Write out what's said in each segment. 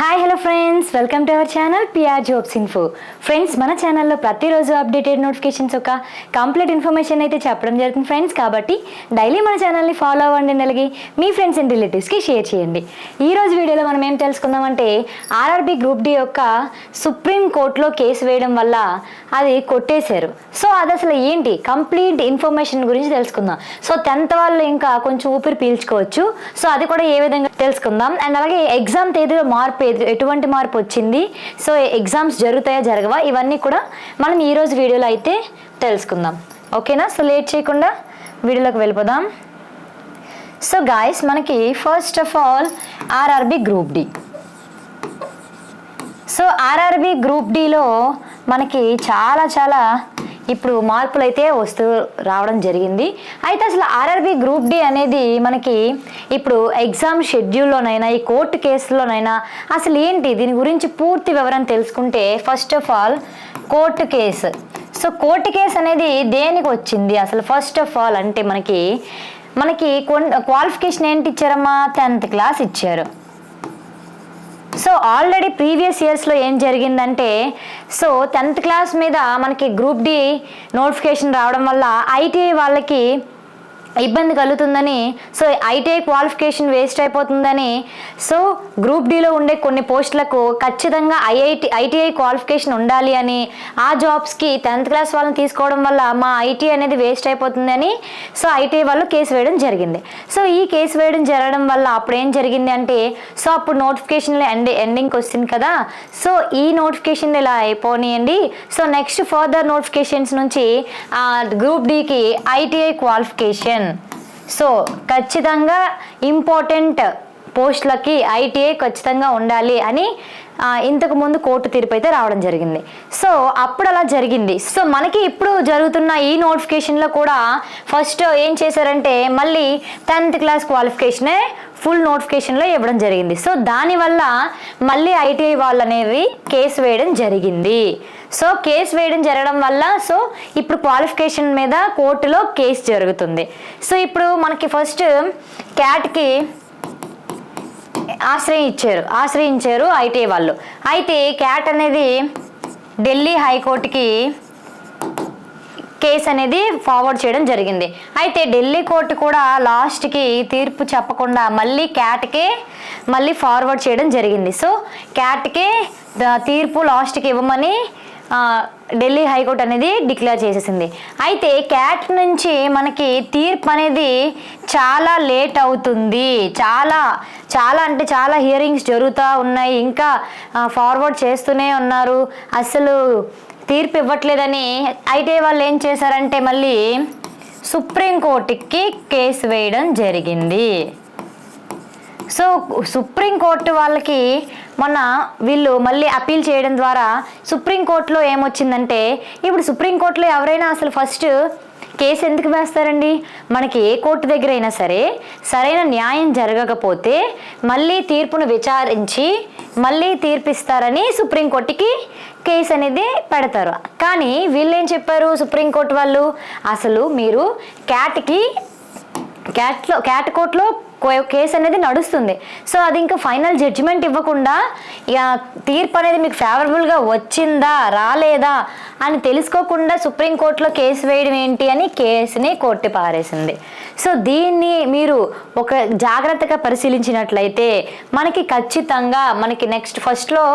Hi hello friends, welcome to our channel PR jobs info. Friends, మన ఛానల్లో ప్రతిరోజు updated notifications ఒక complete information అయితే చెప్పడం జరుగుతుంది ఫ్రెండ్స్. కాబట్టి డైలీ మన ఛానల్ని ఫాలో అవ్వండి, అలాగే మీ ఫ్రెండ్స్ అండ్ రిలేటివ్స్కి షేర్ చేయండి. ఈరోజు వీడియోలో మనం ఏం తెలుసుకుందామంటే ఆర్ఆర్బీ గ్రూప్ డి యొక్క సుప్రీం కోర్టులో కేసు వేయడం వల్ల అది కొట్టేశారు. సో అది అసలు ఏంటి కంప్లీట్ ఇన్ఫర్మేషన్ గురించి తెలుసుకుందాం. సో 10th వాళ్ళు ఇంకా కొంచెం ఊపిరి పీల్చుకోవచ్చు. సో అది కూడా ఏ విధంగా తెలుసుకుందాం. అండ్ అలాగే ఎగ్జామ్ తేదీలో మార్పు ఎటువంటి మార్పు వచ్చింది, సో ఎగ్జామ్స్ జరుగుతాయా జరగవా, ఇవన్నీ కూడా మనం ఈరోజు వీడియోలో అయితే తెలుసుకుందాం. ఓకేనా? సో లేట్ చేయకుండా వీడియోలోకి వెళ్ళిపోదాం. సో గాయస్, మనకి first of all RRB group D. So RRB group డిలో మనకి చాలా ఇప్పుడు మార్పులు అయితే వస్తూ రావడం జరిగింది. అయితే అసలు ఆర్ఆర్బీ గ్రూప్ డి అనేది మనకి ఇప్పుడు ఎగ్జామ్ షెడ్యూల్లోనైనా ఈ కోర్టు కేసులోనైనా అసలు ఏంటి, దీని గురించి పూర్తి వివరం తెలుసుకుంటే first of all court case. So court case అనేది దేనికి వచ్చింది అసలు? ఫస్ట్ ఆఫ్ ఆల్ అంటే మనకి క్వాలిఫికేషన్ ఏంటి ఇచ్చారమ్మా? 10th క్లాస్ ఇచ్చారు. సో ఆల్రెడీ ప్రీవియస్ ఇయర్స్లో ఏం జరిగిందంటే, సో 10th క్లాస్ మీద మనకి గ్రూప్ డి నోటిఫికేషన్ రావడం వల్ల ఐటీఐ వాళ్ళకి ఇబ్బంది కలుగుతుందని, సో ఐటీఐ క్వాలిఫికేషన్ వేస్ట్ అయిపోతుందని, సో గ్రూప్ డిలో ఉండే కొన్ని పోస్టులకు ఖచ్చితంగా ఐటీఐ క్వాలిఫికేషన్ ఉండాలి అని, ఆ జాబ్స్కి 10th క్లాస్ వాళ్ళని తీసుకోవడం వల్ల మా ఐటీఐ అనేది వేస్ట్ అయిపోతుంది అని, సో ఐటీఐ వాళ్ళు కేసు వేయడం జరిగింది. సో ఈ కేసు వేయడం జరగడం వల్ల అప్పుడు ఏం జరిగింది అంటే, సో అప్పుడు నోటిఫికేషన్లో ఎండింగ్కి వస్తుంది కదా, సో ఈ నోటిఫికేషన్ ఇలా అయిపోనియండి, సో నెక్స్ట్ ఫర్దర్ నోటిఫికేషన్స్ నుంచి గ్రూప్ డికి ఐటీఐ క్వాలిఫికేషన్, సో ఖచ్చితంగా ఇంపార్టెంట్ పోస్టులకి ఐటీఐ ఖచ్చితంగా ఉండాలి అని ఇంతకు ముందు కోర్టు తీర్పు అయితే రావడం జరిగింది. సో అప్పుడు అలా జరిగింది. సో మనకి ఇప్పుడు జరుగుతున్న ఈ నోటిఫికేషన్లో కూడా ఫస్ట్ ఏం చేశారంటే మళ్ళీ 10th క్లాస్ క్వాలిఫికేషనే ఫుల్ నోటిఫికేషన్లో ఇవ్వడం జరిగింది. సో దానివల్ల మళ్ళీ ఐటీఐ వాళ్ళు అనేవి కేసు వేయడం జరిగింది. సో కేసు వేయడం జరగడం వల్ల సో ఇప్పుడు క్వాలిఫికేషన్ మీద కోర్టులో కేసు జరుగుతుంది. సో ఇప్పుడు మనకి ఫస్ట్ క్యాట్కి ఆశ్రయించారు ఐటీఐ వాళ్ళు. అయితే క్యాట్ అనేది ఢిల్లీ హైకోర్టుకి కేసు అనేది ఫార్వర్డ్ చేయడం జరిగింది. అయితే ఢిల్లీ కోర్టు కూడా లాస్ట్కి తీర్పు చెప్పకుండా మళ్ళీ క్యాట్కే మళ్ళీ ఫార్వర్డ్ చేయడం జరిగింది. సో క్యాట్కే తీర్పు లాస్ట్కి ఇవ్వమని ఢిల్లీ హైకోర్టు అనేది డిక్లేర్ చేసేసింది. అయితే క్యాట్ నుంచి మనకి తీర్పు అనేది చాలా లేట్ అవుతుంది. చాలా హియరింగ్స్ జరుగుతూ ఉన్నాయి, ఇంకా ఫార్వర్డ్ చేస్తూనే ఉన్నారు, అసలు తీర్పు ఇవ్వట్లేదని ఐటీఐ వాళ్ళు ఏం చేశారంటే మళ్ళీ సుప్రీంకోర్టుకి కేసు వేయడం జరిగింది. సో సుప్రీంకోర్టు వాళ్ళకి మొన్న వీళ్ళు మళ్ళీ అపీల్ చేయడం ద్వారా సుప్రీంకోర్టులో ఏమొచ్చిందంటే, ఇప్పుడు సుప్రీంకోర్టులో ఎవరైనా అసలు ఫస్ట్ కేసు ఎందుకు వేస్తారండి? మనకి ఏ కోర్టు దగ్గర అయినా సరే సరైన న్యాయం జరగకపోతే మళ్ళీ తీర్పును విచారించి మళ్ళీ తీర్పిస్తారని సుప్రీంకోర్టుకి కేసు అనేది పెడతారు. కానీ వీళ్ళు ఏం చెప్పారు సుప్రీంకోర్టు వాళ్ళు, అసలు మీరు క్యాట్ కోర్టులో కేసు అనేది నడుస్తుంది. సో అది ఇంకా ఫైనల్ జడ్జిమెంట్ ఇవ్వకుండా ఇక తీర్పు అనేది మీకు ఫేవరబుల్గా వచ్చిందా రాలేదా అని తెలుసుకోకుండా సుప్రీంకోర్టులో కేసు వేయడం ఏంటి అని కేసుని కొట్టి పారేసింది. సో దీన్ని మీరు ఒక జాగ్రత్తగా పరిశీలించినట్లయితే మనకి ఖచ్చితంగా మనకి నెక్స్ట్ ఫస్ట్లో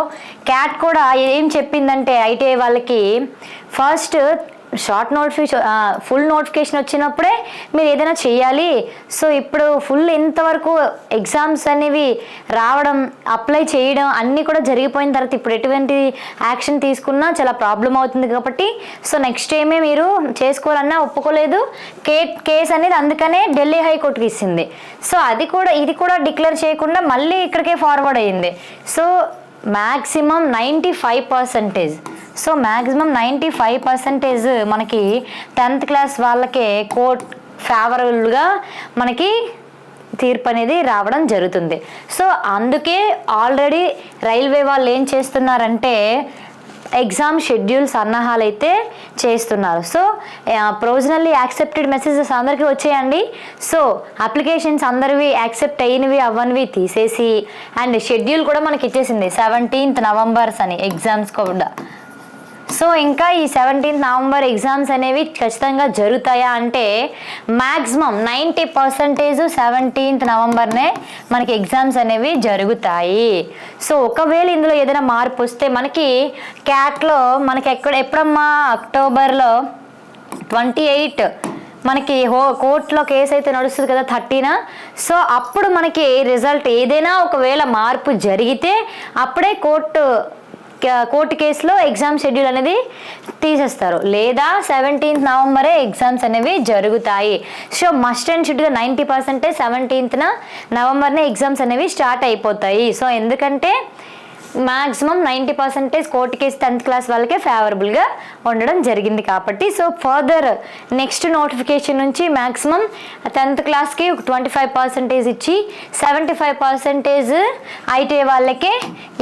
క్యాట్ కూడా ఏం చెప్పిందంటే ఐటీఐ వాళ్ళకి first short notification full notification వచ్చినప్పుడే మీరు ఏదైనా చేయాలి. సో ఇప్పుడు ఫుల్ ఇంతవరకు ఎగ్జామ్స్ అనేవి రావడం అప్లై చేయడం అన్నీ కూడా జరిగిపోయిన తర్వాత ఇప్పుడు ఎటువంటి యాక్షన్ తీసుకున్నా చాలా ప్రాబ్లం అవుతుంది. కాబట్టి సో నెక్స్ట్ ఏమే మీరు చేసుకోవాలన్నా ఒప్పుకోలేదు. కేసు అనేది అందుకనే ఢిల్లీ హైకోర్టుకి ఇచ్చింది. సో ఇది కూడా డిక్లేర్ చేయకుండా మళ్ళీ ఇక్కడికే ఫార్వర్డ్ అయ్యింది. సో మ్యాక్సిమం 95%, సో మ్యాక్సిమం 95% మనకి 10th క్లాస్ వాళ్ళకే కోర్ట్ ఫేవరబుల్గా మనకి తీర్పు అనేది రావడం జరుగుతుంది. సో అందుకే ఆల్రెడీ రైల్వే వాళ్ళు ఏం చేస్తున్నారంటే ఎగ్జామ్ షెడ్యూల్ సన్నాహాలు అయితే చేస్తున్నారు. సో ప్రొవిజనల్లీ యాక్సెప్టెడ్ మెసేజెస్ అందరికీ వచ్చాయండి. సో అప్లికేషన్స్ అందరివి యాక్సెప్ట్ అయినవి అవ్వనివి తీసేసి అండ్ షెడ్యూల్ కూడా మనకి ఇచ్చేసింది 17th November అని ఎగ్జామ్స్ కూడా. సో ఇంకా ఈ 17th November ఎగ్జామ్స్ అనేవి ఖచ్చితంగా జరుగుతాయా అంటే మ్యాక్సిమం 90% 17th November మనకి ఎగ్జామ్స్ అనేవి జరుగుతాయి. సో ఒకవేళ ఇందులో ఏదైనా మార్పు వస్తే మనకి క్యాట్లో మనకి ఎప్పుడమ్మా అక్టోబర్లో 28 మనకి కోర్టులో కేసు అయితే నడుస్తుంది కదా 30న. సో అప్పుడు మనకి రిజల్ట్ ఏదైనా ఒకవేళ మార్పు జరిగితే అప్పుడే కోర్టు కేసులో ఎగ్జామ్ షెడ్యూల్ అనేది తీసేస్తారు, లేదా 17th November ఎగ్జామ్స్ అనేవి జరుగుతాయి. సో మస్ట్ అండ్ షుడ్గా 90% 17th November ఎగ్జామ్స్ అనేవి స్టార్ట్ అయిపోతాయి. సో ఎందుకంటే maximum 90% court case 10th class వాళ్ళకే ఫేవరబుల్గా ఉండడం జరిగింది కాబట్టి. సో ఫర్దర్ నెక్స్ట్ నోటిఫికేషన్ నుంచి మ్యాక్సిమం 10th క్లాస్కి 25% ఇచ్చి 75% ఐటీఐ వాళ్ళకే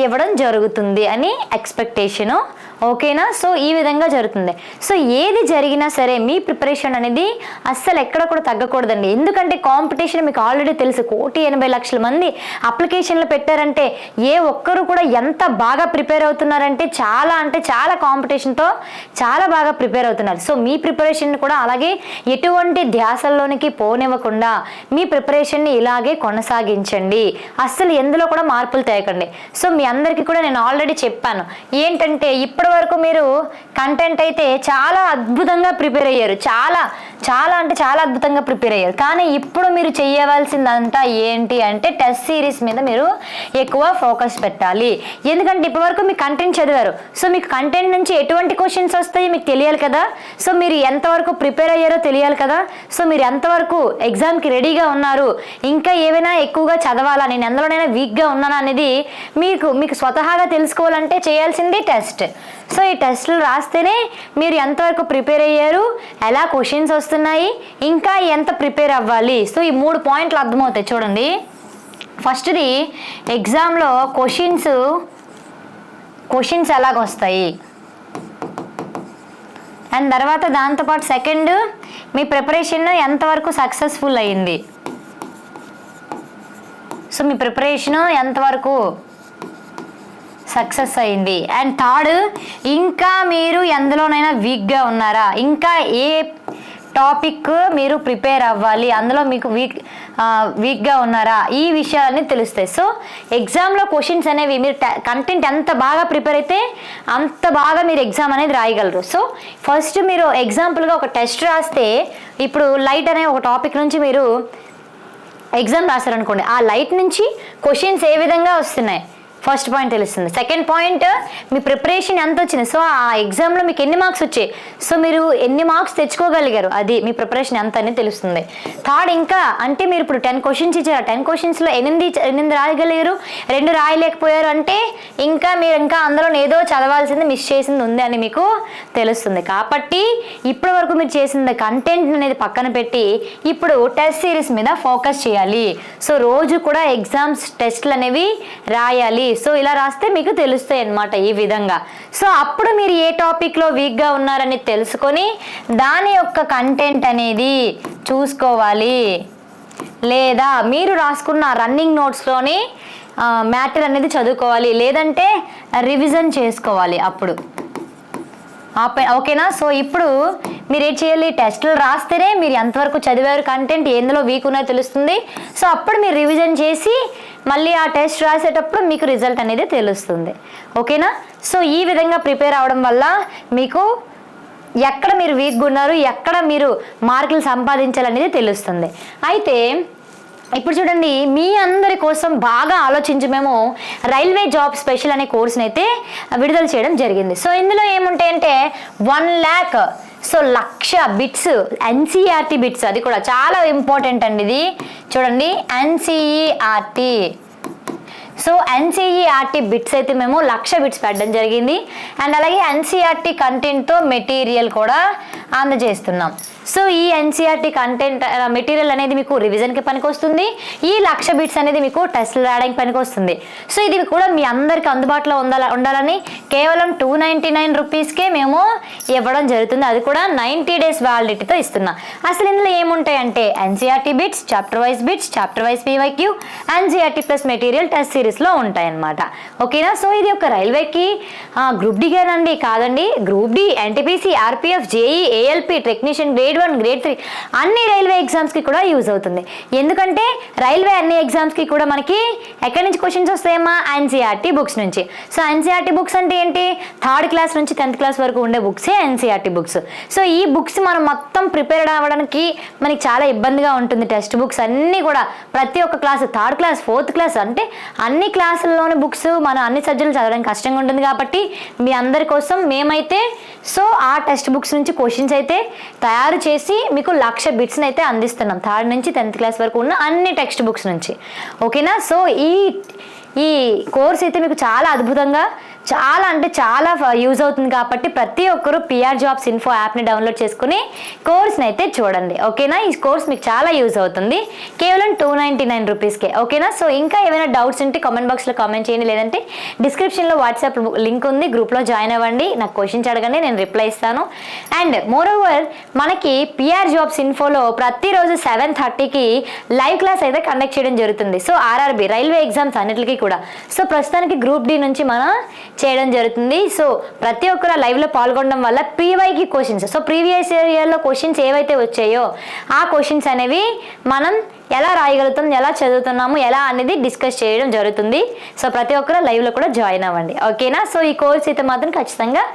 ఇవ్వడం జరుగుతుంది అని ఎక్స్పెక్టేషను. ఓకేనా? సో ఈ విధంగా జరుగుతుంది. సో ఏది జరిగినా సరే మీ ప్రిపరేషన్ అనేది అస్సలు ఎక్కడ కూడా తగ్గకూడదండి. ఎందుకంటే కాంపిటీషన్ మీకు ఆల్రెడీ తెలుసు, 1,80,00,000 మంది అప్లికేషన్లు పెట్టారంటే ఏ ఒక్కరు కూడా ఎంత బాగా ప్రిపేర్ అవుతున్నారంటే చాలా కాంపిటీషన్తో చాలా బాగా ప్రిపేర్ అవుతున్నారు. సో మీ ప్రిపరేషన్ కూడా అలాగే ఎటువంటి ధ్యాసల్లోనికి పోనివ్వకుండా మీ ప్రిపరేషన్ని ఇలాగే కొనసాగించండి. అస్సలు ఎందులో కూడా మార్పులు తేయకండి. సో మీ అందరికీ కూడా నేను ఆల్రెడీ చెప్పాను ఏంటంటే ఇప్పటి వరకు మీరు కంటెంట్ అయితే చాలా అద్భుతంగా ప్రిపేర్ అయ్యారు, చాలా అద్భుతంగా ప్రిపేర్ అయ్యారు. కానీ ఇప్పుడు మీరు చేయవలసిందంతా ఏంటి అంటే టెస్ట్ సిరీస్ మీద మీరు ఎక్కువ ఫోకస్ పెట్టాలి. ఎందుకంటే ఇప్పటివరకు మీకు కంటెంట్ చదివారు. సో మీకు కంటెంట్ నుంచి ఎటువంటి క్వశ్చన్స్ వస్తాయి మీకు తెలియాలి కదా. సో మీరు ఎంతవరకు ప్రిపేర్ అయ్యారో తెలియాలి కదా. సో మీరు ఎంతవరకు ఎగ్జామ్కి రెడీగా ఉన్నారు, ఇంకా ఏమైనా ఎక్కువగా చదవాలా, నేను ఎందులోనైనా వీక్గా ఉన్నానా అనేది మీకు స్వతహాగా తెలుసుకోవాలంటే చేయాల్సింది టెస్ట్. సో ఈ టెస్టులు రాస్తేనే మీరు ఎంతవరకు ప్రిపేర్ అయ్యారు, ఎలా క్వశ్చన్స్ వస్తున్నాయి, ఇంకా ఎంత ప్రిపేర్ అవ్వాలి. సో ఈ 3 పాయింట్లు అర్థమవుతాయి చూడండి. ఫస్ట్ది ఎగ్జామ్లో క్వశ్చన్స్ ఎలాగొస్తాయి, అండ్ తర్వాత దాంతోపాటు సెకండ్ మీ ప్రిపరేషన్ ఎంతవరకు సక్సెస్ఫుల్ అయ్యింది. సో మీ ప్రిపరేషన్ ఎంతవరకు సక్సెస్ అయింది. అండ్ థర్డ్ ఇంకా మీరు ఎందులోనైనా వీక్గా ఉన్నారా, ఇంకా ఏ టాపిక్ మీరు ప్రిపేర్ అవ్వాలి, అందులో మీకు వీక్గా ఉన్నారా, ఈ విషయాలన్నీ తెలుస్తాయి. సో ఎగ్జామ్లో క్వశ్చన్స్ అనేవి మీరు కంటెంట్ ఎంత బాగా ప్రిపేర్ అయితే అంత బాగా మీరు ఎగ్జామ్ అనేది రాయగలరు. సో ఫస్ట్ మీరు ఎగ్జాంపుల్గా ఒక టెస్ట్ రాస్తే ఇప్పుడు లైట్ అనే ఒక టాపిక్ నుంచి మీరు ఎగ్జామ్ రాశారనుకోండి, ఆ లైట్ నుంచి క్వశ్చన్స్ ఏ విధంగా వస్తున్నాయి ఫస్ట్ పాయింట్ తెలుస్తుంది. సెకండ్ పాయింట్ మీ ప్రిపరేషన్ ఎంత వచ్చింది, సో ఆ ఎగ్జామ్లో మీకు ఎన్ని మార్క్స్ వచ్చాయి, సో మీరు ఎన్ని మార్క్స్ తెచ్చుకోగలిగారు, అది మీ ప్రిపరేషన్ ఎంత అనేది తెలుస్తుంది. థర్డ్ ఇంకా అంటే మీరు ఇప్పుడు 10 క్వశ్చన్స్ ఇచ్చారు, 10 క్వశ్చన్స్లో 8 రాయగలిగారు, 2 రాయలేకపోయారు అంటే మీరు ఇంకా అందులో ఏదో చదవాల్సింది మిస్ చేసింది ఉంది అని మీకు తెలుస్తుంది. కాబట్టి ఇప్పటి వరకు మీరు చేసిన కంటెంట్ అనేది పక్కన పెట్టి ఇప్పుడు టెస్ట్ సిరీస్ మీద ఫోకస్ చేయాలి. సో రోజు కూడా ఎగ్జామ్స్ టెస్ట్లు అనేవి రాయాలి. సో ఇలా రాస్తే మీకు తెలుస్తాయి అన్నమాట ఈ విధంగా. సో అప్పుడు మీరు ఏ టాపిక్లో వీక్గా ఉన్నారని తెలుసుకొని దాని యొక్క కంటెంట్ అనేది చూసుకోవాలి, లేదా మీరు రాసుకున్న రన్నింగ్ నోట్స్లోని మ్యాటర్ అనేది చదువుకోవాలి, లేదంటే రివిజన్ చేసుకోవాలి అప్పుడు. ఓకేనా? సో ఇప్పుడు మీరు ఏం చేయాలి, టెస్టులు రాస్తేనే మీరు ఎంతవరకు చదివారు, కంటెంట్ ఎందులో వీక్ ఉన్నాయో తెలుస్తుంది. సో అప్పుడు మీరు రివిజన్ చేసి మళ్ళీ ఆ టెస్ట్ రాసేటప్పుడు మీకు రిజల్ట్ అనేది తెలుస్తుంది. ఓకేనా? సో ఈ విధంగా ప్రిపేర్ అవడం వల్ల మీకు ఎక్కడ మీరు వీక్గా ఉన్నారు, ఎక్కడ మీరు మార్కులు సంపాదించాలనేది తెలుస్తుంది. అయితే ఇప్పుడు చూడండి, మీ అందరి కోసం బాగా ఆలోచించి మేము రైల్వే జాబ్ స్పెషల్ అనే కోర్సుని అయితే విడుదల చేయడం జరిగింది. సో ఇందులో ఏముంటాయంటే 1 lakh, so 1,00,000 bits, NCERT bits, అది కూడా చాలా ఇంపార్టెంట్ అండి. ఇది చూడండి ఎన్సీఈఆర్టీ. సో ఎన్సీఈఆర్టీ బిట్స్ అయితే మేము 1,00,000 బిట్స్ పెట్టడం జరిగింది. అండ్ అలాగే ఎన్సీఈఆర్టీ కంటెంట్తో మెటీరియల్ కూడా అందజేస్తున్నాం. సో ఈ ఎన్సీఆర్టీ కంటెంట్ మెటీరియల్ అనేది మీకు రివిజన్కి పనికొస్తుంది. ఈ 1,00,000 బిట్స్ అనేది మీకు టెస్ట్లు రాయడానికి పనికొస్తుంది. సో ఇది కూడా మీ అందరికీ అందుబాటులో ఉండాలని కేవలం 299 రూపీస్కే మేము ఇవ్వడం జరుగుతుంది. అది కూడా 90 డేస్ వ్యాలిడిటీతో ఇస్తున్నా. అసలు ఇందులో ఏముంటాయంటే NCERT bits, chapter wise PYQ, NCERT plus material test సిరీస్లో ఉంటాయన్నమాట. ఓకేనా? సో ఇది ఒక రైల్వేకి గ్రూప్ డి గానండి కాదండి, group D, NTPC, RPF, JE, ALP, technician, grade 1, grade 3 అన్ని రైల్వే ఎగ్జామ్స్కి కూడా యూజ్ అవుతుంది. ఎందుకంటే రైల్వే అన్ని ఎగ్జామ్స్కి కూడా మనకి ఎక్కడి నుంచి క్వశ్చన్స్ వస్తాయమ్మా? ఎన్సీఆర్టీ బుక్స్ నుంచి. సో ఎన్సీఆర్టీ బుక్స్ అంటే ఏంటి? 3rd క్లాస్ నుంచి 10th క్లాస్ వరకు ఉండే బుక్సే ఎన్సీఆర్టీ బుక్స్. సో ఈ బుక్స్ మనం మొత్తం ప్రిపేర్ అవ్వడానికి మనకి చాలా ఇబ్బందిగా ఉంటుంది. టెక్స్ట్ బుక్స్ అన్నీ కూడా ప్రతి ఒక్క class 3rd class 4th class అంటే అన్ని క్లాసుల్లోని బుక్స్ మనం అన్ని సబ్జెక్టులు చదవడానికి కష్టంగా ఉంటుంది. కాబట్టి మీ అందరి కోసం మేమైతే సో ఆ టెక్స్ట్ బుక్స్ నుంచి క్వశ్చన్స్ అయితే తయారు చేసి మీకు 1,00,000 బిట్స్ని అయితే అందిస్తున్నాం. 3rd నుంచి 10th క్లాస్ వరకు ఉన్న అన్ని టెక్స్ట్ బుక్స్ నుంచి. ఓకేనా? సో ఈ కోర్స్ అయితే మీకు చాలా అద్భుతంగా చాలా అంటే చాలా యూజ్ అవుతుంది. కాబట్టి ప్రతి ఒక్కరూ పిఆర్ జాబ్స్ ఇన్ఫో యాప్ని డౌన్లోడ్ చేసుకుని కోర్స్ని అయితే చూడండి. ఓకేనా? ఈ కోర్స్ మీకు చాలా యూజ్ అవుతుంది. కేవలం 299 రూపీస్కే. ఓకేనా? సో ఇంకా ఏమైనా డౌట్స్ ఉంటే కామెంట్ బాక్స్లో కామెంట్ చేయండి, లేదంటే డిస్క్రిప్షన్లో వాట్సాప్ లింక్ ఉంది, గ్రూప్లో జాయిన్ అవ్వండి. నాకు క్వశ్చన్స్ అడగండి, నేను రిప్లై ఇస్తాను. అండ్ మోర్ ఓవర్ మనకి పిఆర్ జాబ్స్ ఇన్ఫోలో ప్రతిరోజు 7:30కి లైవ్ క్లాస్ అయితే కండక్ట్ చేయడం జరుగుతుంది. సో ఆర్ఆర్బి రైల్వే ఎగ్జామ్స్ అన్నిటికీ కూడా. సో ప్రస్తుతానికి గ్రూప్ డి నుంచి మనం చేయడం జరుగుతుంది. సో ప్రతి ఒక్కరు లైవ్లో పాల్గొనడం వల్ల పీవైకి క్వశ్చన్స్, సో ప్రీవియస్ ఇయర్లో క్వశ్చన్స్ ఏవైతే వచ్చాయో ఆ క్వశ్చన్స్ అనేవి మనం ఎలా రాయగలుగుతాం, ఎలా చదువుతున్నాము, ఎలా అనేది డిస్కస్ చేయడం జరుగుతుంది. సో ప్రతి ఒక్కరు లైవ్లో కూడా జాయిన్ అవ్వండి. ఓకేనా? సో ఈ కోర్స్ అయితే మాత్రం ఖచ్చితంగా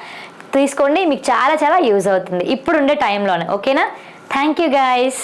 తీసుకోండి, మీకు చాలా చాలా యూజ్ అవుతుంది ఇప్పుడుండే టైంలోనే. ఓకేనా? Thank you guys.